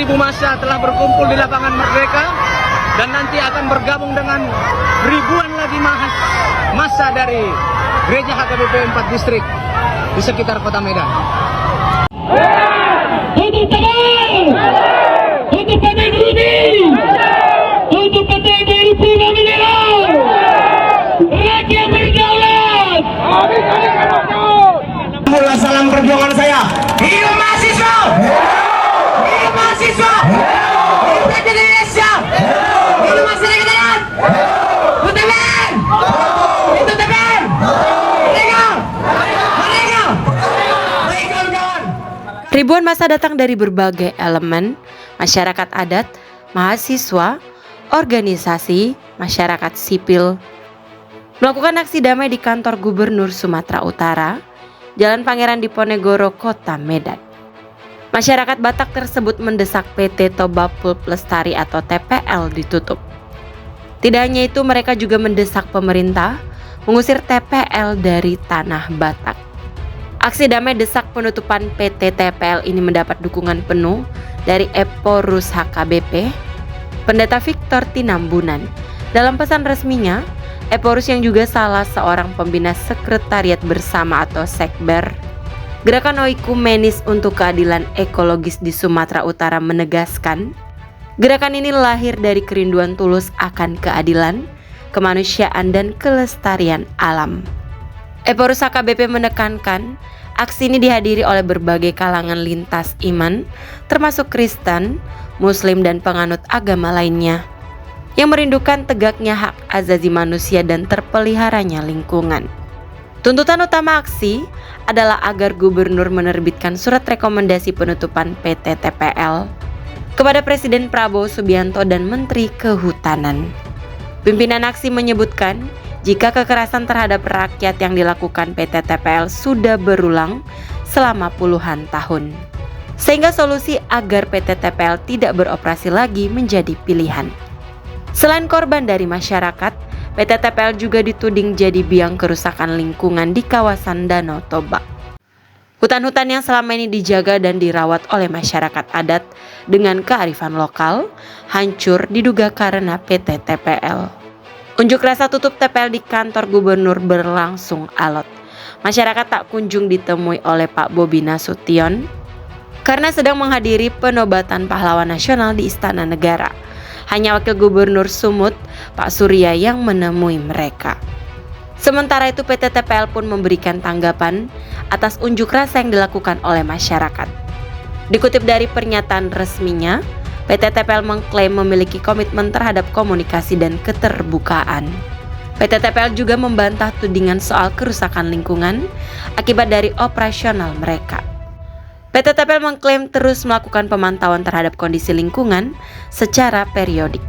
ribu massa telah berkumpul di lapangan Merdeka dan nanti akan bergabung dengan ribuan lagi massa dari Gereja HKBP 4 Distrik di sekitar Kota Medan. Untuk Tegal, untuk PT Grudi, untuk PT BRP Mineral, rakyat berdaulat. Mula salam perjuangan saya. Hidup mahasiswa! Hidup mahasiswa! Hidup rakyat Indonesia! Hidup masyarakat adat! UTBN! Itu TBN! Merdeka! Merdeka! Baik kawan-kawan! Ribuan massa datang dari berbagai elemen, masyarakat adat, mahasiswa, organisasi, masyarakat sipil, melakukan aksi damai di kantor Gubernur Sumatera Utara, Jalan Pangeran Diponegoro, Kota Medan. Masyarakat Batak tersebut mendesak PT Toba Pulp Lestari atau TPL ditutup. Tidak hanya itu, mereka juga mendesak pemerintah mengusir TPL dari tanah Batak. Aksi damai desak penutupan PT TPL ini mendapat dukungan penuh dari Eporus HKBP, Pendeta Victor Tinambunan. Dalam pesan resminya, Eporus yang juga salah seorang pembina Sekretariat Bersama atau Sekber Gerakan Oikumenis untuk Keadilan Ekologis di Sumatera Utara menegaskan, gerakan ini lahir dari kerinduan tulus akan keadilan, kemanusiaan, dan kelestarian alam. Eporus HKBP menekankan, aksi ini dihadiri oleh berbagai kalangan lintas iman, termasuk Kristen, Muslim, dan penganut agama lainnya, yang merindukan tegaknya hak asasi manusia dan terpeliharanya lingkungan. Tuntutan utama aksi adalah agar gubernur menerbitkan surat rekomendasi penutupan PT TPL kepada Presiden Prabowo Subianto dan Menteri Kehutanan. Pimpinan aksi menyebutkan, jika kekerasan terhadap rakyat yang dilakukan PT TPL sudah berulang selama puluhan tahun, sehingga solusi agar PT TPL tidak beroperasi lagi menjadi pilihan. Selain korban dari masyarakat, PT TPL juga dituding jadi biang kerusakan lingkungan di kawasan Danau Toba. Hutan-hutan yang selama ini dijaga dan dirawat oleh masyarakat adat dengan kearifan lokal hancur diduga karena PT TPL. Unjuk rasa tutup TPL di kantor gubernur berlangsung alot. Masyarakat tak kunjung ditemui oleh Pak Bobi Nasution karena sedang menghadiri penobatan pahlawan nasional di Istana Negara. Hanya Wakil Gubernur Sumut, Pak Surya, yang menemui mereka. Sementara itu PT TPL pun memberikan tanggapan atas unjuk rasa yang dilakukan oleh masyarakat. Dikutip dari pernyataan resminya, PT TPL mengklaim memiliki komitmen terhadap komunikasi dan keterbukaan. PT TPL juga membantah tudingan soal kerusakan lingkungan akibat dari operasional mereka. PT TPL mengklaim terus melakukan pemantauan terhadap kondisi lingkungan secara periodik.